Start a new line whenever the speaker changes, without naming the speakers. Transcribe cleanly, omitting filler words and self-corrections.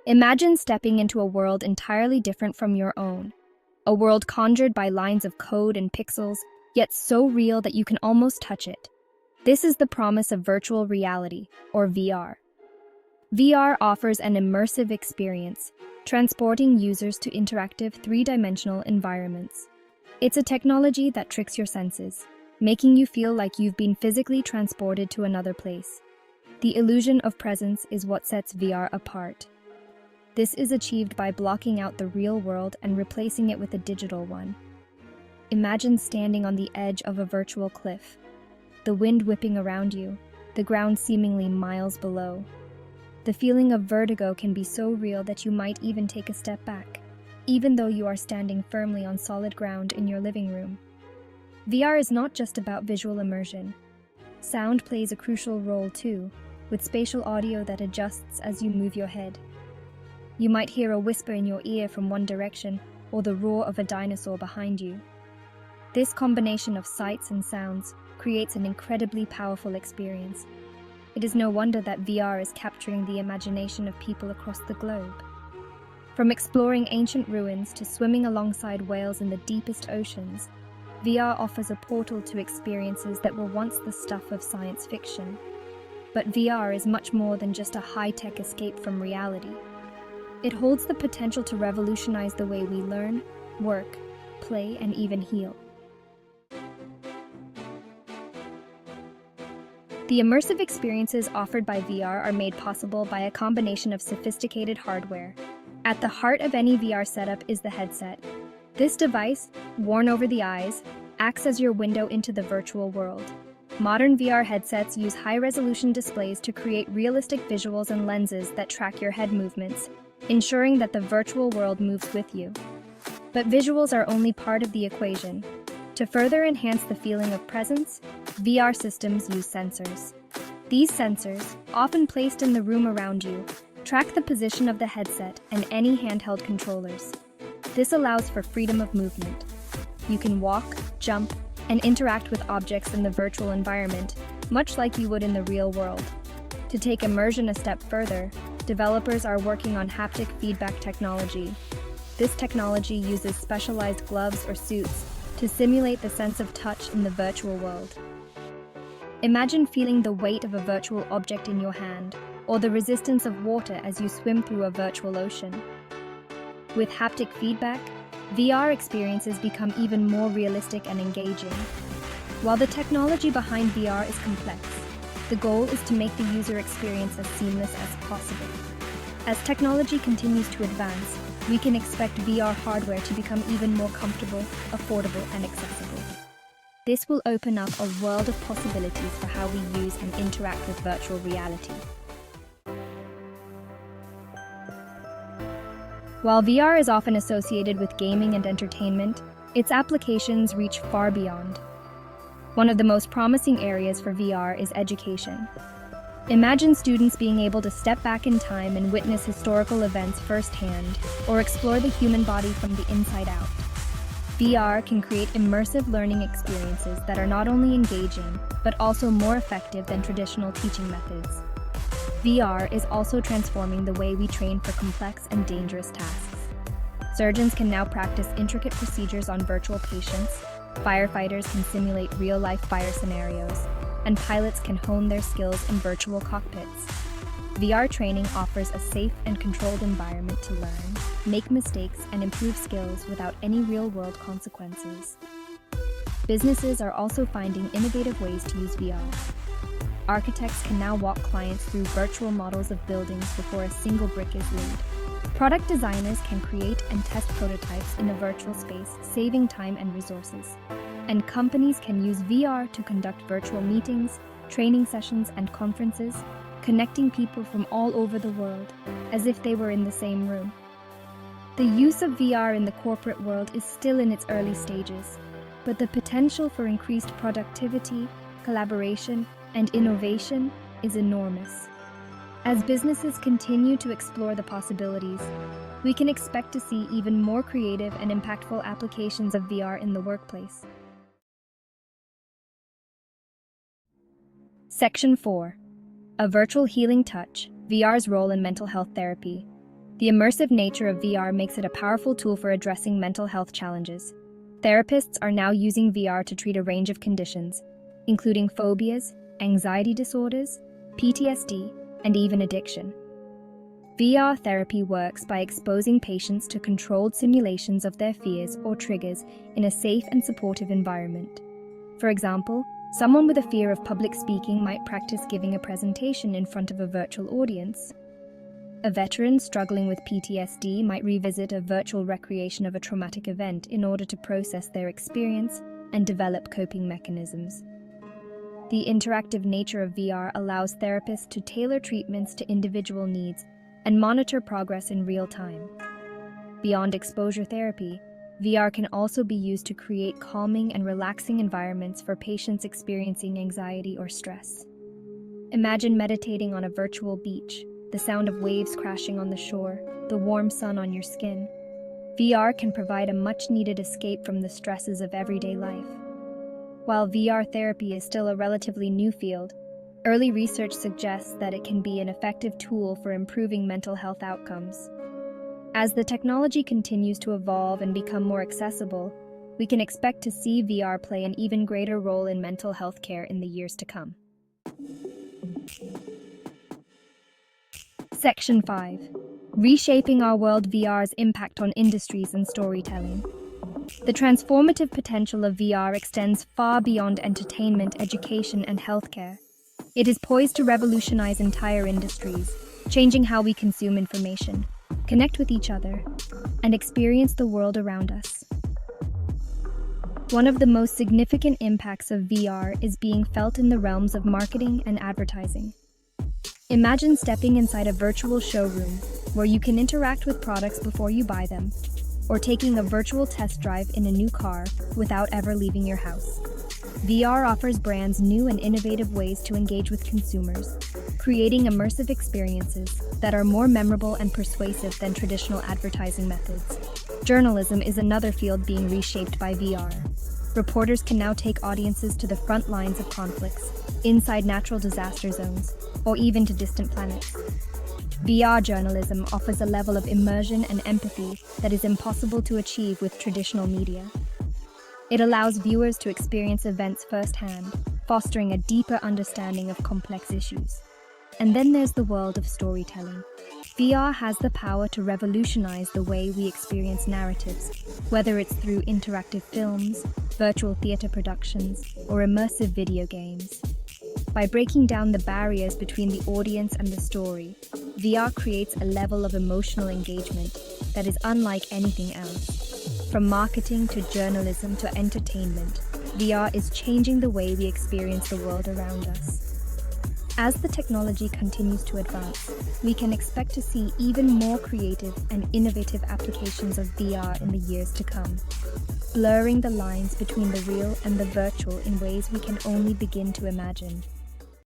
Imagine stepping into a world entirely different from your own, a world conjured by lines of code and pixels, yet so real that you can almost touch it. This is the promise of virtual reality, or VR. VR offers an immersive experience, transporting users to interactive three-dimensional environments. It's a technology that tricks your senses, making you feel like you've been physically transported to another place. The illusion of presence is what sets VR apart. This is achieved by blocking out the real world and replacing it with a digital one. Imagine standing on the edge of a virtual cliff, the wind whipping around you, the ground seemingly miles below. The feeling of vertigo can be so real that you might even take a step back, even though you are standing firmly on solid ground in your living room. VR is not just about visual immersion. Sound plays a crucial role too, with spatial audio that adjusts as you move your head. You might hear a whisper in your ear from one direction or the roar of a dinosaur behind you. This combination of sights and sounds creates an incredibly powerful experience. It is no wonder that VR is capturing the imagination of people across the globe. From exploring ancient ruins to swimming alongside whales in the deepest oceans, VR offers a portal to experiences that were once the stuff of science fiction. But VR is much more than just a high-tech escape from reality. It holds the potential to revolutionize the way we learn, work, play, and even heal. The immersive experiences offered by VR are made possible by a combination of sophisticated hardware. At the heart of any VR setup is the headset. This device, worn over the eyes, acts as your window into the virtual world. Modern VR headsets use high-resolution displays to create realistic visuals and lenses that track your head movements, ensuring that the virtual world moves with you. But visuals are only part of the equation. To further enhance the feeling of presence, VR systems use sensors. These sensors, often placed in the room around you, track the position of the headset and any handheld controllers. This allows for freedom of movement. You can walk, jump, and interact with objects in the virtual environment, much like you would in the real world. To take immersion a step further, developers are working on haptic feedback technology. This technology uses specialized gloves or suits to simulate the sense of touch in the virtual world. Imagine feeling the weight of a virtual object in your hand, or the resistance of water as you swim through a virtual ocean. With haptic feedback, VR experiences become even more realistic and engaging. While the technology behind VR is complex, the goal is to make the user experience as seamless as possible. As technology continues to advance, we can expect VR hardware to become even more comfortable, affordable, and accessible. This will open up a world of possibilities for how we use and interact with virtual reality. While VR is often associated with gaming and entertainment, its applications reach far beyond. One of the most promising areas for VR is education. Imagine students being able to step back in time and witness historical events firsthand, or explore the human body from the inside out. VR can create immersive learning experiences that are not only engaging, but also more effective than traditional teaching methods. VR is also transforming the way we train for complex and dangerous tasks. Surgeons can now practice intricate procedures on virtual patients, firefighters can simulate real-life fire scenarios, and pilots can hone their skills in virtual cockpits. VR training offers a safe and controlled environment to learn, make mistakes, and improve skills without any real-world consequences. Businesses are also finding innovative ways to use VR. Architects can now walk clients through virtual models of buildings before a single brick is laid. Product designers can create and test prototypes in a virtual space, saving time and resources. And companies can use VR to conduct virtual meetings, training sessions, and conferences, connecting people from all over the world, as if they were in the same room. The use of VR in the corporate world is still in its early stages, but the potential for increased productivity, collaboration, and innovation is enormous. As businesses continue to explore the possibilities, we can expect to see even more creative and impactful applications of VR in the workplace. Section 4. A Virtual Healing Touch, VR's Role in Mental Health Therapy. The immersive nature of VR makes it a powerful tool for addressing mental health challenges. Therapists are now using VR to treat a range of conditions, including phobias, anxiety disorders, PTSD, and even addiction. VR therapy works by exposing patients to controlled simulations of their fears or triggers in a safe and supportive environment. For example, someone with a fear of public speaking might practice giving a presentation in front of a virtual audience. A veteran struggling with PTSD might revisit a virtual recreation of a traumatic event in order to process their experience and develop coping mechanisms. The interactive nature of VR allows therapists to tailor treatments to individual needs and monitor progress in real time. Beyond exposure therapy, VR can also be used to create calming and relaxing environments for patients experiencing anxiety or stress. Imagine meditating on a virtual beach, the sound of waves crashing on the shore, the warm sun on your skin. VR can provide a much-needed escape from the stresses of everyday life. While VR therapy is still a relatively new field, early research suggests that it can be an effective tool for improving mental health outcomes. As the technology continues to evolve and become more accessible, we can expect to see VR play an even greater role in mental health care in the years to come. Section 5. Reshaping Our World: VR's Impact on Industries and Storytelling. The transformative potential of VR extends far beyond entertainment, education, and healthcare. It is poised to revolutionize entire industries, changing how we consume information, connect with each other, and experience the world around us. One of the most significant impacts of VR is being felt in the realms of marketing and advertising. Imagine stepping inside a virtual showroom where you can interact with products before you buy them, or taking a virtual test drive in a new car without ever leaving your house. VR offers brands new and innovative ways to engage with consumers, creating immersive experiences that are more memorable and persuasive than traditional advertising methods. Journalism is another field being reshaped by VR. Reporters can now take audiences to the front lines of conflicts, inside natural disaster zones, or even to distant planets. VR journalism offers a level of immersion and empathy that is impossible to achieve with traditional media. It allows viewers to experience events firsthand, fostering a deeper understanding of complex issues. And then there's the world of storytelling. VR has the power to revolutionize the way we experience narratives, whether it's through interactive films, virtual theater productions, or immersive video games. By breaking down the barriers between the audience and the story, VR creates a level of emotional engagement that is unlike anything else. From marketing to journalism to entertainment, VR is changing the way we experience the world around us. As the technology continues to advance, we can expect to see even more creative and innovative applications of VR in the years to come, blurring the lines between the real and the virtual in ways we can only begin to imagine.